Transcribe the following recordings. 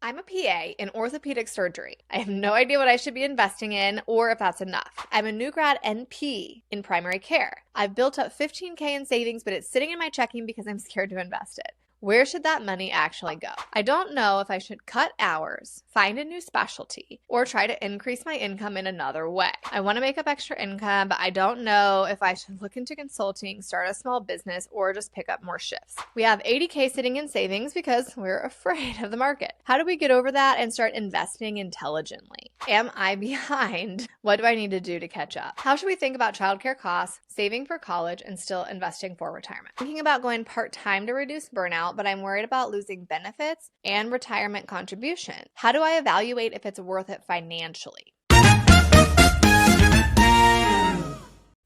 I'm a PA in orthopedic surgery. I have no idea what I should be investing in or if that's enough. I'm a new grad NP in primary care. I've built up 15K in savings, but it's sitting in my checking because I'm scared to invest it. Where should that money actually go? I don't know if I should cut hours, find a new specialty, or try to increase my income in another way. I want to make up extra income, but I don't know if I should look into consulting, start a small business, or just pick up more shifts. We have 80K sitting in savings because we're afraid of the market. How do we get over that and start investing intelligently? Am I behind? What do I need to do to catch up? How should we think about childcare costs, saving for college, and still investing for retirement? Thinking about going part-time to reduce burnout, but I'm worried about losing benefits and retirement contribution. How do I evaluate if it's worth it financially?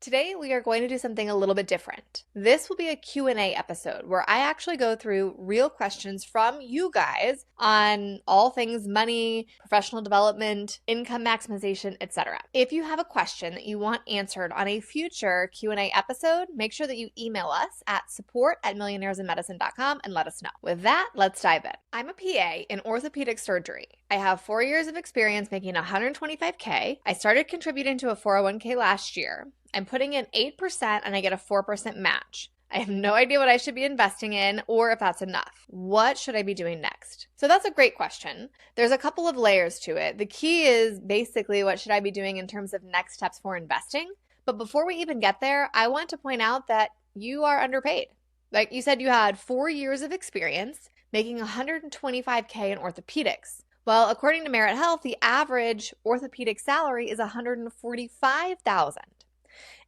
Today, we are going to do something a little bit different. This will be a Q&A episode where I actually go through real questions from you guys on all things money, professional development, income maximization, etc. If you have a question that you want answered on a future Q&A episode, make sure that you email us at support@millionairesinmedicine.com and let us know. With that, let's dive in. I'm a PA in orthopedic surgery. I have 4 years of experience making $125K. I started contributing to a 401k last year. I'm putting in 8% and I get a 4% match. I have no idea what I should be investing in or if that's enough. What should I be doing next? So that's a great question. There's a couple of layers to it. The key is basically what should I be doing in terms of next steps for investing? But before we even get there, I want to point out that you are underpaid. Like you said, you had 4 years of experience making $125K in orthopedics. Well, according to Merit Health, the average orthopedic salary is $145,000.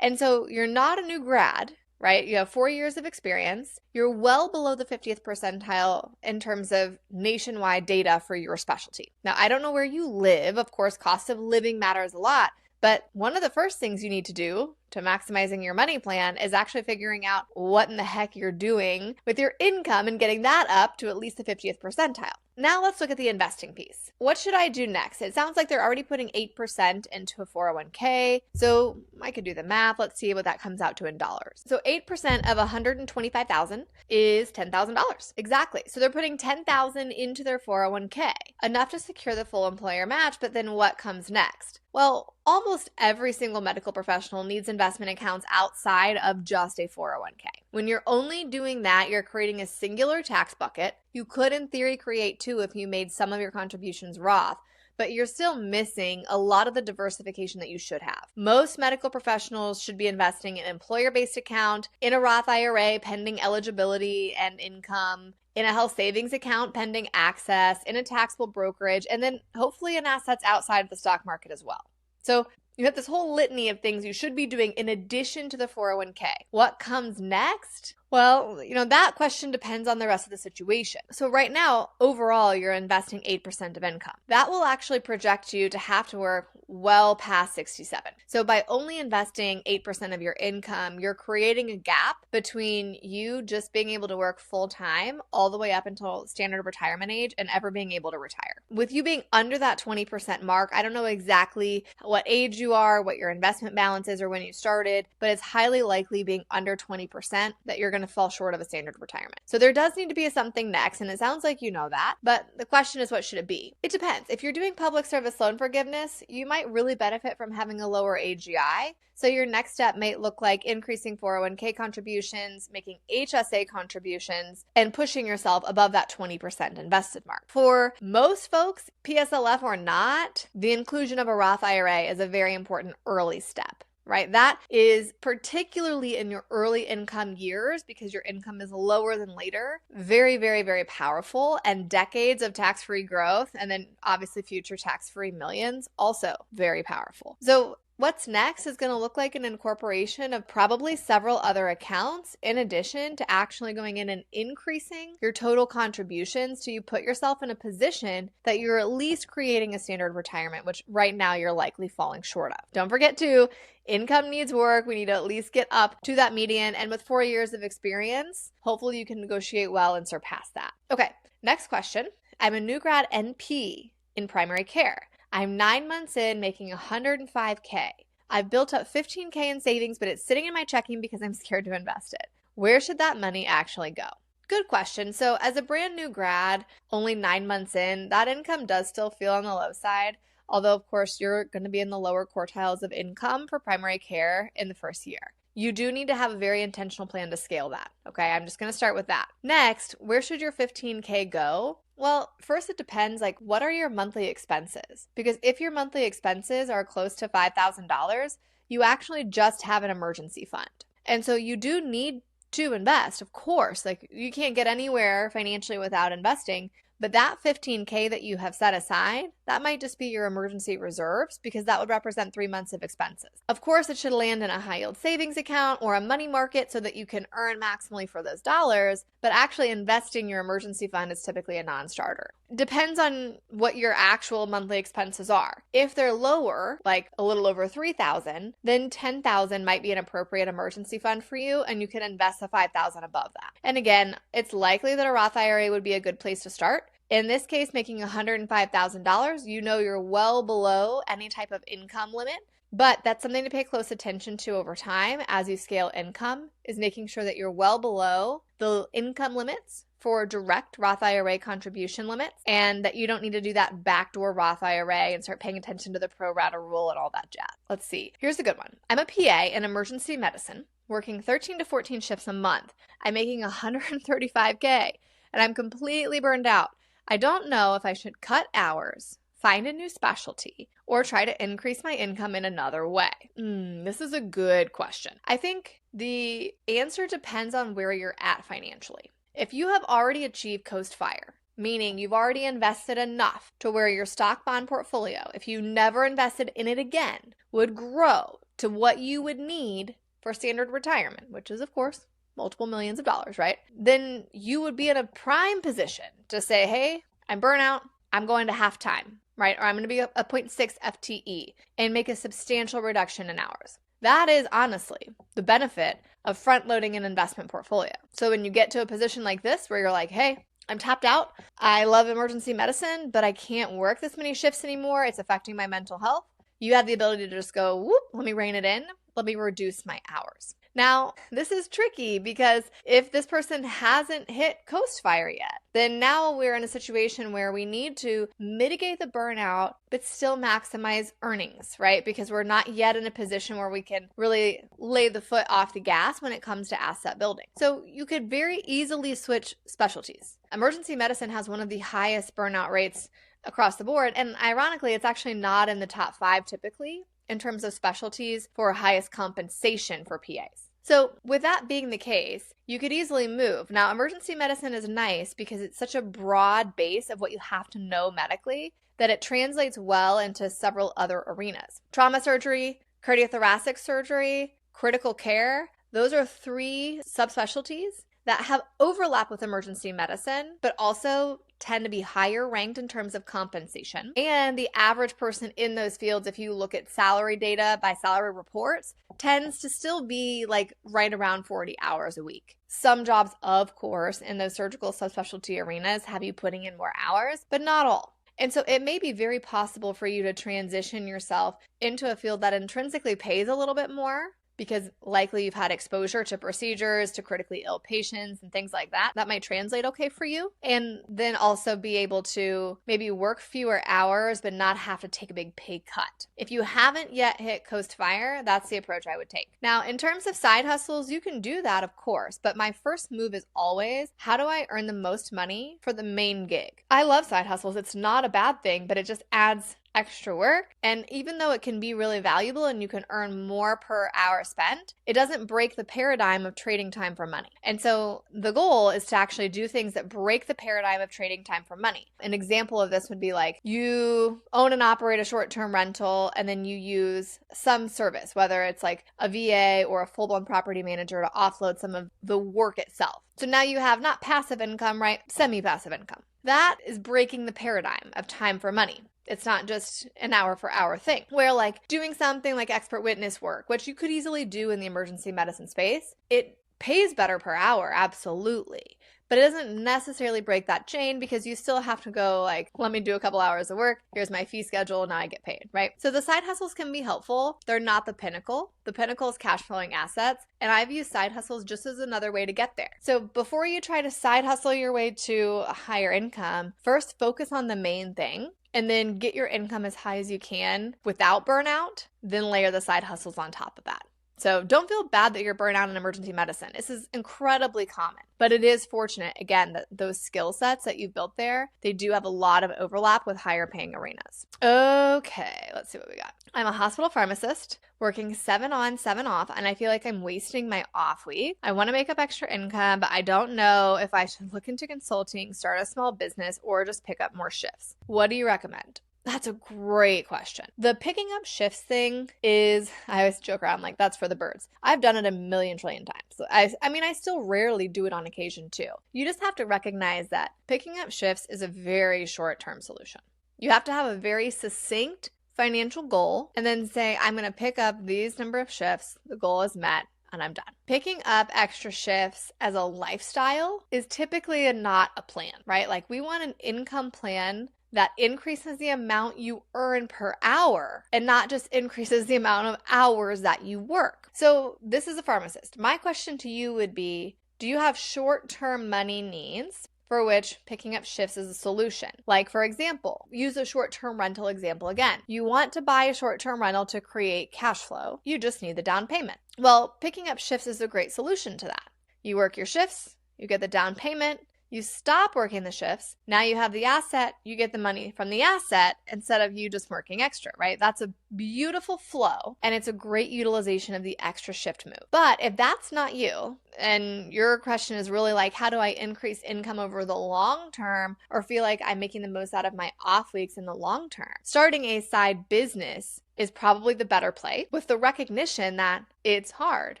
And so you're not a new grad, right? You have 4 years of experience. You're well below the 50th percentile in terms of nationwide data for your specialty. Now, I don't know where you live. Of course, cost of living matters a lot. But one of the first things you need to do to maximizing your money plan is actually figuring out what in the heck you're doing with your income and getting that up to at least the 50th percentile. Now let's look at the investing piece. What should I do next? It sounds like they're already putting 8% into a 401k. So I could do the math. Let's see what that comes out to in dollars. So 8% of $125,000 is $10,000. Exactly. So they're putting $10,000 into their 401k, enough to secure the full employer match. But then what comes next? Well, almost every single medical professional needs investment accounts outside of just a 401k. When you're only doing that, you're creating a singular tax bucket. You could, in theory, create two if you made some of your contributions Roth, but you're still missing a lot of the diversification that you should have. Most medical professionals should be investing in an employer-based account, in a Roth IRA pending eligibility and income, in a health savings account pending access, in a taxable brokerage, and then hopefully in assets outside of the stock market as well. So you have this whole litany of things you should be doing in addition to the 401k. What comes next? Well, that question depends on the rest of the situation. So right now, overall, you're investing 8% of income. That will actually project you to have to work well past 67. So by only investing 8% of your income, you're creating a gap between you just being able to work full time all the way up until standard retirement age and ever being able to retire. With you being under that 20% mark, I don't know exactly what age you are, what your investment balance is, or when you started, but it's highly likely being under 20% that you're going to fall short of a standard retirement. So there does need to be something next, and it sounds like you know that, but the question is, what should it be? It depends. If you're doing public service loan forgiveness, you might really benefit from having a lower AGI. So your next step might look like increasing 401k contributions, making HSA contributions, and pushing yourself above that 20% invested mark. For most folks, PSLF or not, the inclusion of a Roth IRA is a very important early step. Right? That is particularly in your early income years because your income is lower than later. Very, very, very powerful, and decades of tax-free growth, and then obviously future tax-free millions, also very powerful. So what's next is going to look like an incorporation of probably several other accounts in addition to actually going in and increasing your total contributions till you put yourself in a position that you're at least creating a standard retirement, which right now you're likely falling short of. Don't forget to, income needs work. We need to at least get up to that median. And with 4 years of experience, hopefully you can negotiate well and surpass that. Okay, next question. I'm a new grad NP in primary care. I'm 9 months in making $105K. I've built up $15K in savings, but it's sitting in my checking because I'm scared to invest it. Where should that money actually go? Good question. So as a brand new grad, only 9 months in, that income does still feel on the low side. Although, of course, you're going to be in the lower quartiles of income for primary care in the first year. You do need to have a very intentional plan to scale that. Okay, I'm just going to start with that. Next, where should your 15K go? Well, first it depends, like, what are your monthly expenses? Because if your monthly expenses are close to $5,000, you actually just have an emergency fund. And so you do need to invest, of course. Like, you can't get anywhere financially without investing. But that 15K that you have set aside, that might just be your emergency reserves because that would represent 3 months of expenses. Of course, it should land in a high yield savings account or a money market so that you can earn maximally for those dollars, but actually investing your emergency fund is typically a non-starter. Depends on what your actual monthly expenses are. If they're lower, like a little over 3,000, then 10,000 might be an appropriate emergency fund for you, and you can invest the 5,000 above that. And again, it's likely that a Roth IRA would be a good place to start. In this case, making $105,000, you know you're well below any type of income limit, but that's something to pay close attention to over time as you scale income, is making sure that you're well below the income limits for direct Roth IRA contribution limits, and that you don't need to do that backdoor Roth IRA and start paying attention to the pro rata rule and all that jazz. Let's see. Here's a good one. I'm a PA in emergency medicine, working 13 to 14 shifts a month. I'm making $135K, and I'm completely burned out. I don't know if I should cut hours, find a new specialty, or try to increase my income in another way. This is a good question. I think the answer depends on where you're at financially. If you have already achieved coast fire, meaning you've already invested enough to where your stock bond portfolio, if you never invested in it again, would grow to what you would need for standard retirement, which is, of course, multiple millions of dollars, right? Then you would be in a prime position to say, hey, I'm burnout, I'm going to half time, right? Or I'm going to be a 0.6 FTE and make a substantial reduction in hours. That is honestly the benefit of front loading an investment portfolio. So when you get to a position like this where you're like, hey, I'm tapped out, I love emergency medicine, but I can't work this many shifts anymore, it's affecting my mental health, you have the ability to just go, whoop, let me rein it in, let me reduce my hours. Now, this is tricky because if this person hasn't hit coast fire yet, then now we're in a situation where we need to mitigate the burnout, but still maximize earnings, right? Because we're not yet in a position where we can really lay the foot off the gas when it comes to asset building. So you could very easily switch specialties. Emergency medicine has one of the highest burnout rates across the board. And ironically, it's actually not in the top 5 typically in terms of specialties for highest compensation for PAs. So with that being the case, you could easily move. Now, emergency medicine is nice because it's such a broad base of what you have to know medically that it translates well into several other arenas. Trauma surgery, cardiothoracic surgery, critical care, those are 3 subspecialties that have overlap with emergency medicine, but also tend to be higher ranked in terms of compensation. And the average person in those fields, if you look at salary data by salary reports, tends to still be like right around 40 hours a week. Some jobs, of course, in those surgical subspecialty arenas have you putting in more hours, but not all. And so it may be very possible for you to transition yourself into a field that intrinsically pays a little bit more, because likely you've had exposure to procedures, to critically ill patients and things like that. That might translate okay for you. And then also be able to maybe work fewer hours, but not have to take a big pay cut. If you haven't yet hit coast fire, that's the approach I would take. Now, in terms of side hustles, you can do that, of course, but my first move is always, how do I earn the most money for the main gig? I love side hustles. It's not a bad thing, but it just adds extra work. And even though it can be really valuable and you can earn more per hour spent, it doesn't break the paradigm of trading time for money. And so the goal is to actually do things that break the paradigm of trading time for money. An example of this would be like you own and operate a short-term rental and then you use some service, whether it's like a VA or a full-blown property manager to offload some of the work itself. So now you have not passive income, right? Semi-passive income. That is breaking the paradigm of time for money. It's not just an hour for hour thing where like doing something like expert witness work, which you could easily do in the emergency medicine space, it pays better per hour, absolutely. but it doesn't necessarily break that chain because you still have to go like, let me do a couple hours of work. Here's my fee schedule. Now I get paid, right? So the side hustles can be helpful. They're not the pinnacle. The pinnacle is cash flowing assets. And I view side hustles just as another way to get there. So before you try to side hustle your way to a higher income, first focus on the main thing and then get your income as high as you can without burnout, then layer the side hustles on top of that. So don't feel bad that you're burnt out in emergency medicine. This is incredibly common, but it is fortunate, again, that those skill sets that you've built there, they do have a lot of overlap with higher paying arenas. Okay, let's see what we got. I'm a hospital pharmacist working 7 on, 7 off, and I feel like I'm wasting my off week. I want to make up extra income, but I don't know if I should look into consulting, start a small business, or just pick up more shifts. What do you recommend? That's a great question. The picking up shifts thing is, I always joke around like that's for the birds. I've done it a million trillion times. So I still rarely do it on occasion too. You just have to recognize that picking up shifts is a very short-term solution. You have to have a very succinct financial goal and then say, I'm going to pick up these number of shifts. The goal is met. And I'm done. Picking up extra shifts as a lifestyle is typically not a plan, right? Like we want an income plan that increases the amount you earn per hour and not just increases the amount of hours that you work. So this is a pharmacist. My question to you would be, do you have short-term money needs for which picking up shifts is a solution? Like, for example, use a short-term rental example again. You want to buy a short-term rental to create cash flow. You just need the down payment. Well, picking up shifts is a great solution to that. You work your shifts, you get the down payment, you stop working the shifts. Now you have the asset, you get the money from the asset instead of you just working extra, right? That's a beautiful flow and it's a great utilization of the extra shift move. But if that's not you, and your question is really like, how do I increase income over the long term or feel like I'm making the most out of my off weeks in the long term? Starting a side business is probably the better play with the recognition that it's hard,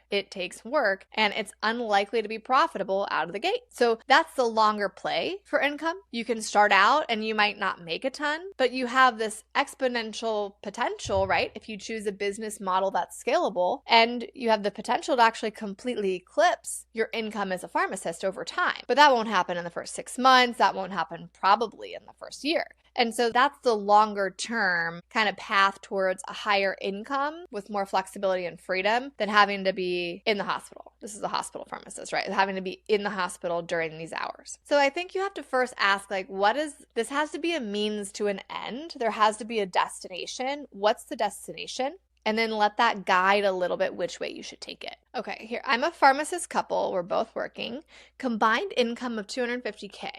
it takes work, and it's unlikely to be profitable out of the gate. So that's the longer play for income. You can start out and you might not make a ton, but you have this exponential potential, right? If you choose a business model that's scalable, and you have the potential to actually completely eclipse your income as a pharmacist over time. But that won't happen in the first 6 months. That won't happen probably in the first year. And so that's the longer term kind of path towards a higher income with more flexibility and freedom than having to be in the hospital. This is a hospital pharmacist, right? Having to be in the hospital during these hours. So I think you have to first ask, like, this has to be a means to an end. There has to be a destination. What's the destination? And then let that guide a little bit which way you should take it. Okay, here, I'm a pharmacist couple. We're both working. Combined income of $250K.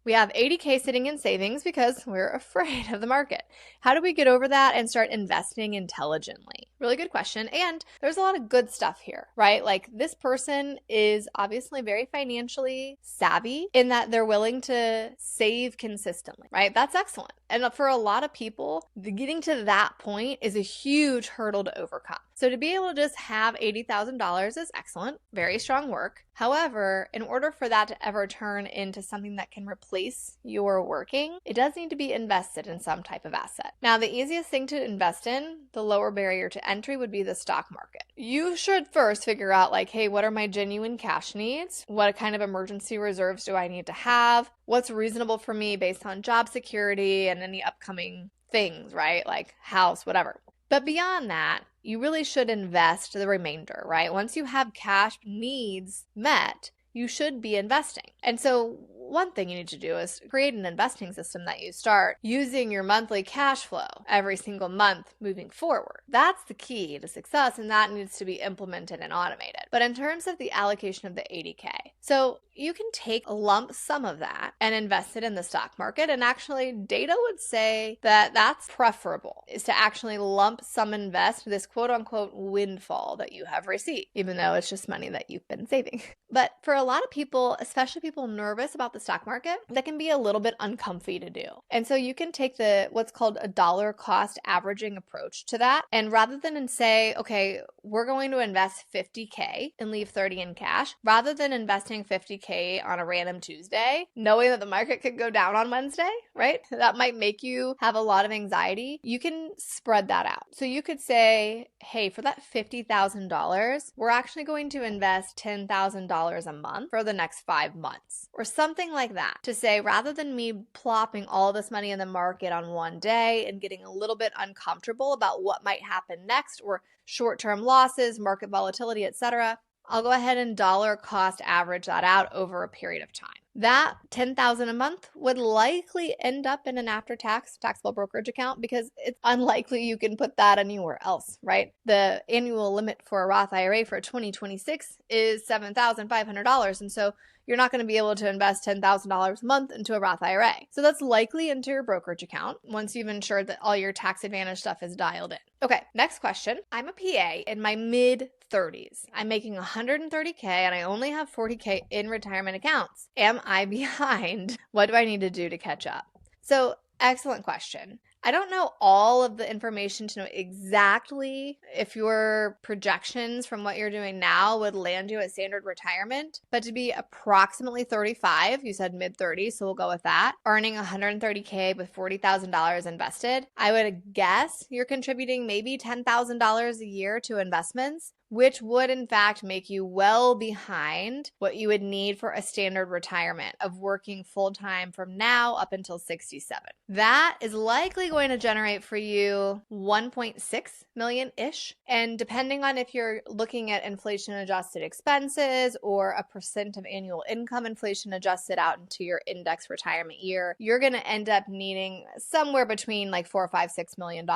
We have $80K sitting in savings because we're afraid of the market. How do we get over that and start investing intelligently? Really good question. And there's a lot of good stuff here, right? Like this person is obviously very financially savvy in that they're willing to save consistently, right? That's excellent. And for a lot of people, getting to that point is a huge hurdle to overcome. So to be able to just have $80,000 is excellent, very strong work. However, in order for that to ever turn into something that can replace your working, it does need to be invested in some type of asset. Now, the easiest thing to invest in, the lower barrier to entry, would be the stock market. You should first figure out like, hey, what are my genuine cash needs? What kind of emergency reserves do I need to have? What's reasonable for me based on job security and any upcoming things, right? Like house, whatever. But beyond that, you really should invest the remainder, right? Once you have cash needs met, you should be investing. And so one thing you need to do is create an investing system that you start using your monthly cash flow every single month moving forward. That's the key to success, and that needs to be implemented and automated. But in terms of the allocation of the 80K, so you can take a lump sum of that and invest it in the stock market. And actually, data would say that that's preferable, is to actually lump sum invest this quote unquote windfall that you have received, even though it's just money that you've been saving. But for a lot of people, especially people nervous about the stock market that can be a little bit uncomfy to do. And so you can take what's called a dollar cost averaging approach to that. And rather than say, okay, we're going to invest 50K and leave 30 in cash, rather than investing 50K on a random Tuesday, knowing that the market could go down on Wednesday, right? That might make you have a lot of anxiety. You can spread that out. So you could say, hey, for that $50,000, we're actually going to invest $10,000 a month for the next 5 months or something like that, to say, rather than me plopping all this money in the market on one day and getting a little bit uncomfortable about what might happen next or short-term losses, market volatility, etc., I'll go ahead and dollar cost average that out over a period of time. That $10,000 a month would likely end up in an after-tax taxable brokerage account because it's unlikely you can put that anywhere else, right? The annual limit for a Roth IRA for 2026 is $7,500. And so you're not going to be able to invest $10,000 a month into a Roth IRA. So that's likely into your brokerage account once you've ensured that all your tax advantage stuff is dialed in. Okay, next question. I'm a PA in my mid-30s. I'm making $130K and I only have $40K in retirement accounts. Am I behind? What do I need to do to catch up? So, excellent question. I don't know all of the information to know exactly if your projections from what you're doing now would land you at standard retirement, but to be approximately 35, you said mid-30s, so we'll go with that, earning $130K with $40,000 invested, I would guess you're contributing maybe $10,000 a year to investments, which would in fact make you well behind what you would need for a standard retirement of working full-time from now up until 67. That is likely going to generate for you 1.6 million-ish. And depending on if you're looking at inflation-adjusted expenses or a percent of annual income inflation adjusted out into your index retirement year, you're going to end up needing somewhere between like $4, $5, $6 million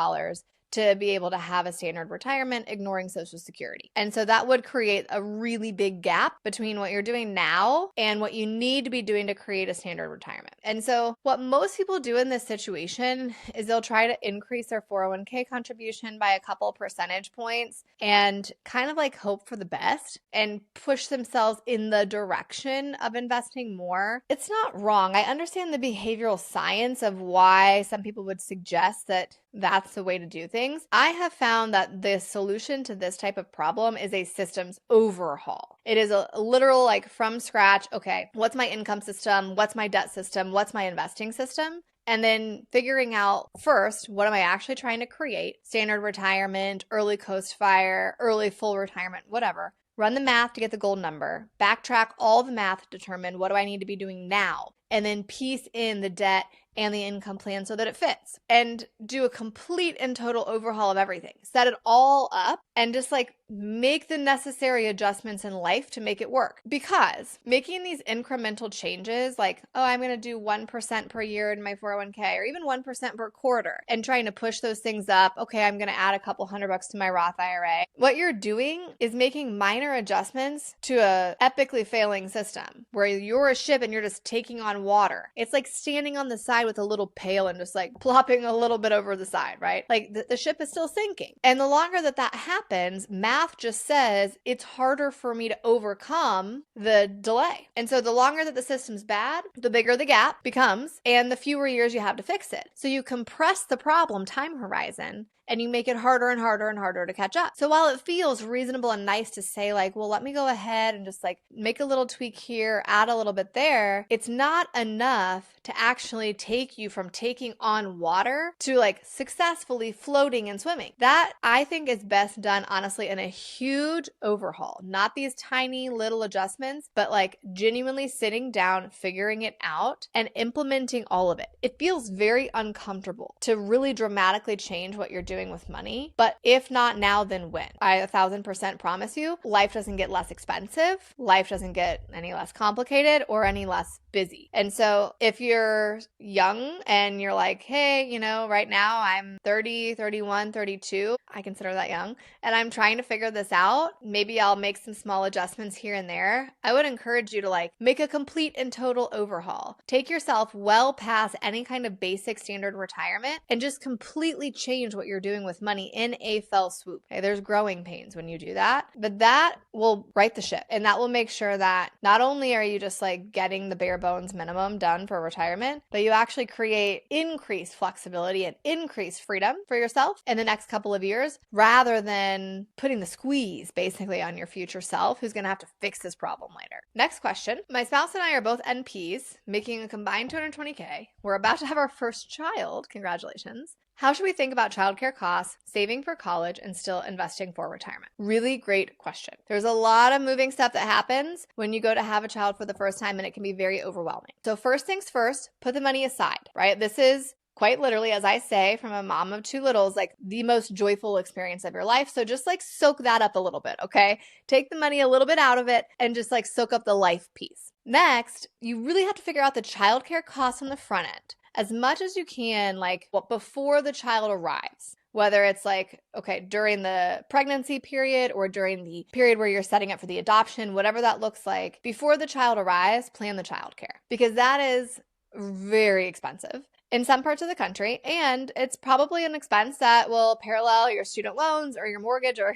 to be able to have a standard retirement, ignoring Social Security. And so that would create a really big gap between what you're doing now and what you need to be doing to create a standard retirement. And so what most people do in this situation is they'll try to increase their 401k contribution by a couple percentage points and kind of like hope for the best and push themselves in the direction of investing more. It's not wrong. I understand the behavioral science of why some people would suggest that that's the way to do things. I have found that the solution to this type of problem is a systems overhaul. It is a literal like from scratch, okay, what's my income system? What's my debt system? What's my investing system? And then figuring out first, what am I actually trying to create? Standard retirement, early post-fire, early full retirement, whatever. Run the math to get the gold number. Backtrack all the math to determine what do I need to be doing now? And then piece in the debt and the income plan so that it fits. And do a complete and total overhaul of everything. Set it all up and just like make the necessary adjustments in life to make it work. Because making these incremental changes, like, oh, I'm going to do 1% per year in my 401k or even 1% per quarter and trying to push those things up. Okay, I'm going to add a couple $100 to my Roth IRA. What you're doing is making minor adjustments to a epically failing system where you're a ship and you're just taking on water. It's like standing on the side with a little pail and just like plopping a little bit over the side, right? Like the ship is still sinking. And the longer that happens, math just says it's harder for me to overcome the delay. And so the longer that the system's bad, the bigger the gap becomes and the fewer years you have to fix it. So you compress the problem time horizon and you make it harder and harder and harder to catch up. So while it feels reasonable and nice to say like, well, let me go ahead and just like make a little tweak here, add a little bit there, it's not enough to actually take you from taking on water to like successfully floating and swimming. That I think is best done honestly in a huge overhaul, not these tiny little adjustments, but like genuinely sitting down, figuring it out and implementing all of it. It feels very uncomfortable to really dramatically change what you're doing with money. But if not now, then when? I 1,000% promise you, life doesn't get less expensive. Life doesn't get any less complicated or any less busy. And so if you're young and you're like, hey, right now I'm 30, 31, 32, I consider that young, and I'm trying to figure this out, maybe I'll make some small adjustments here and there. I would encourage you to like make a complete and total overhaul. Take yourself well past any kind of basic standard retirement and just completely change what you're doing with money in a fell swoop. Okay, there's growing pains when you do that, but that will right the ship and that will make sure that not only are you just like getting the bare bones minimum done for retirement, but you actually create increased flexibility and increased freedom for yourself in the next couple of years, rather than putting the squeeze basically on your future self who's going to have to fix this problem later. Next question. My spouse and I are both NPs, making a combined $220K. We're about to have our first child. Congratulations. How should we think about childcare costs, saving for college, and still investing for retirement? Really great question. There's a lot of moving stuff that happens when you go to have a child for the first time, and it can be very overwhelming. So first things first, put the money aside, right? This is quite literally, as I say, from a mom of two littles, like the most joyful experience of your life. So just like soak that up a little bit, okay? Take the money a little bit out of it and just like soak up the life piece. Next, you really have to figure out the childcare costs on the front end as much as you can, like before the child arrives. Whether it's like, okay, during the pregnancy period or during the period where you're setting up for the adoption, whatever that looks like, before the child arrives, plan the childcare, because that is very expensive in some parts of the country, and it's probably an expense that will parallel your student loans or your mortgage or,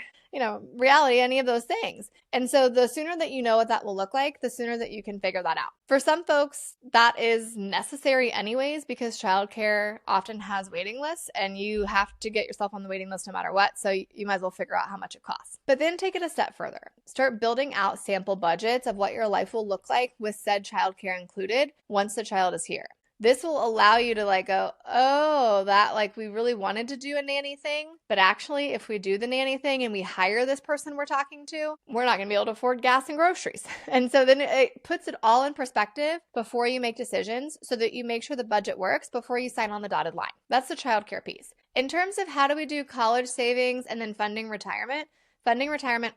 reality, any of those things. And so the sooner that you know what that will look like, the sooner that you can figure that out. For some folks, that is necessary anyways, because childcare often has waiting lists and you have to get yourself on the waiting list no matter what. So you might as well figure out how much it costs. But then take it a step further. Start building out sample budgets of what your life will look like with said childcare included once the child is here. This will allow you to like go, oh, that like we really wanted to do a nanny thing, but actually if we do the nanny thing and we hire this person we're talking to, we're not going to be able to afford gas and groceries. And so then it puts it all in perspective before you make decisions so that you make sure the budget works before you sign on the dotted line. That's the childcare piece. In terms of how do we do college savings and then funding retirement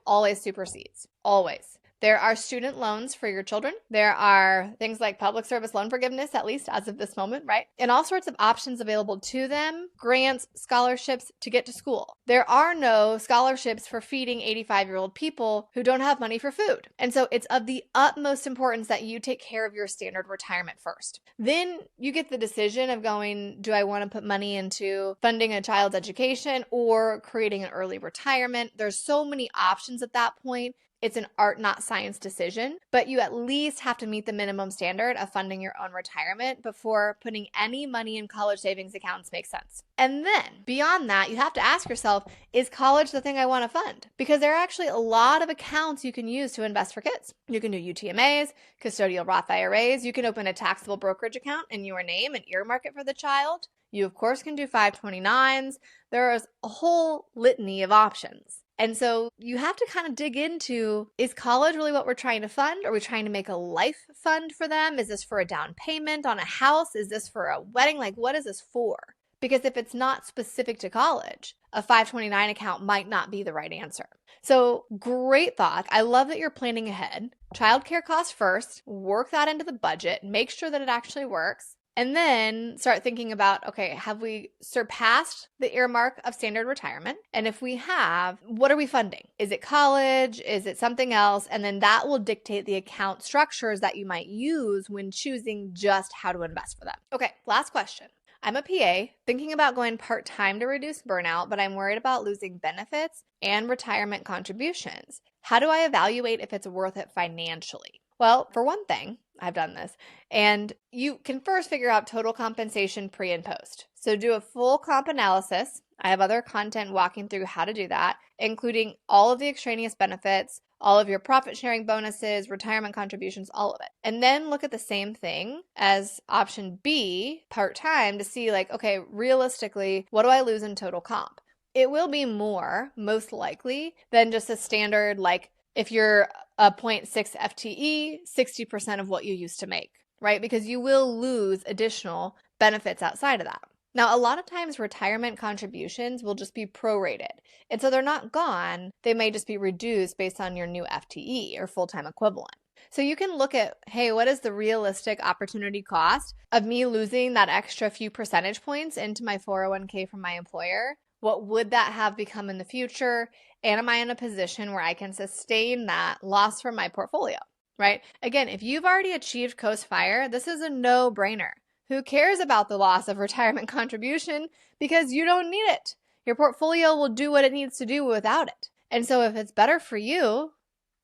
always supersedes, always. There are student loans for your children. There are things like public service loan forgiveness, at least as of this moment, right? And all sorts of options available to them, grants, scholarships to get to school. There are no scholarships for feeding 85-year-old people who don't have money for food. And so it's of the utmost importance that you take care of your standard retirement first. Then you get the decision of going, do I want to put money into funding a child's education or creating an early retirement? There's so many options at that point. It's an art, not science decision, but you at least have to meet the minimum standard of funding your own retirement before putting any money in college savings accounts makes sense. And then beyond that, you have to ask yourself, is college the thing I want to fund? Because there are actually a lot of accounts you can use to invest for kids. You can do UTMAs, custodial Roth IRAs. You can open a taxable brokerage account in your name and earmark it for the child. You, of course, can do 529s. There is a whole litany of options. And so you have to kind of dig into, is college really what we're trying to fund? Are we trying to make a life fund for them? Is this for a down payment on a house? Is this for a wedding? Like, what is this for? Because if it's not specific to college, a 529 account might not be the right answer. So great thought. I love that you're planning ahead. Childcare costs first, work that into the budget, make sure that it actually works. And then start thinking about, okay, have we surpassed the earmark of standard retirement? And if we have, what are we funding? Is it college? Is it something else? And then that will dictate the account structures that you might use when choosing just how to invest for them. Okay, last question. I'm a PA thinking about going part-time to reduce burnout, but I'm worried about losing benefits and retirement contributions. How do I evaluate if it's worth it financially? Well, for one thing, I've done this, and you can first figure out total compensation pre and post. So do a full comp analysis. I have other content walking through how to do that, including all of the extraneous benefits, all of your profit sharing bonuses, retirement contributions, all of it. And then look at the same thing as option B, part-time, to see like, okay, realistically, what do I lose in total comp? It will be more, most likely, than just a standard, like if you're a 0.6 FTE, 60% of what you used to make, right? Because you will lose additional benefits outside of that. Now, a lot of times retirement contributions will just be prorated. And so they're not gone. They may just be reduced based on your new FTE or full-time equivalent. So you can look at, hey, what is the realistic opportunity cost of me losing that extra few percentage points into my 401k from my employer? What would that have become in the future? And am I in a position where I can sustain that loss from my portfolio, right? Again, if you've already achieved Coast Fire, this is a no-brainer. Who cares about the loss of retirement contribution? Because you don't need it. Your portfolio will do what it needs to do without it. And so if it's better for you,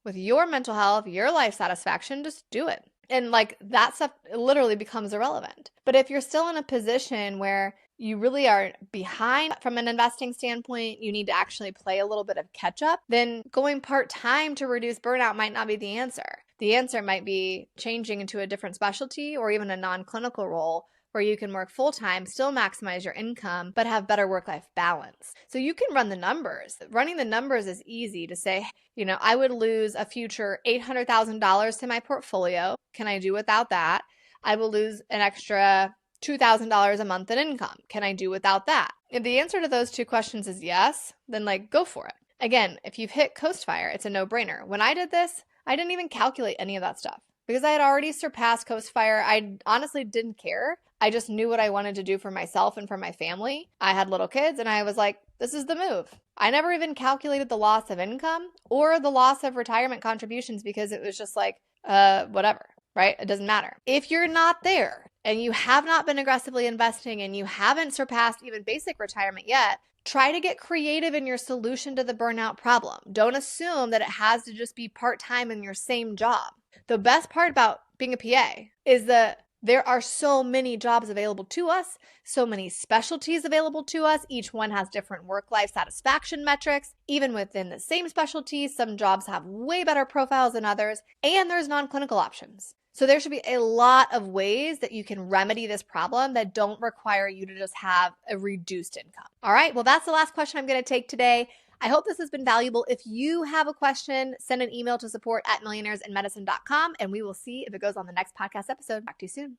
with your mental health, your life satisfaction, just do it. And like that stuff literally becomes irrelevant. But if you're still in a position where you really are behind from an investing standpoint, you need to actually play a little bit of catch up, then going part-time to reduce burnout might not be the answer. The answer might be changing into a different specialty or even a non-clinical role where you can work full-time, still maximize your income, but have better work-life balance. So you can run the numbers. Running the numbers is easy to say, I would lose a future $800,000 to my portfolio. Can I do without that? I will lose an extra $2,000 a month in income. Can I do without that? If the answer to those two questions is yes, then go for it. Again, if you've hit Coast Fire, it's a no-brainer. When I did this, I didn't even calculate any of that stuff because I had already surpassed Coast Fire. I honestly didn't care. I just knew what I wanted to do for myself and for my family. I had little kids and I was like, this is the move. I never even calculated the loss of income or the loss of retirement contributions because it was just whatever, right? It doesn't matter. If you're not there and you have not been aggressively investing and you haven't surpassed even basic retirement yet, try to get creative in your solution to the burnout problem. Don't assume that it has to just be part-time in your same job. The best part about being a PA is that there are so many jobs available to us, so many specialties available to us. Each one has different work-life satisfaction metrics. Even within the same specialty, some jobs have way better profiles than others, and there's non-clinical options. So there should be a lot of ways that you can remedy this problem that don't require you to just have a reduced income. All right, well, that's the last question I'm going to take today. I hope this has been valuable. If you have a question, send an email to support@millionairesinmedicine.com, and we will see if it goes on the next podcast episode. Talk to you soon.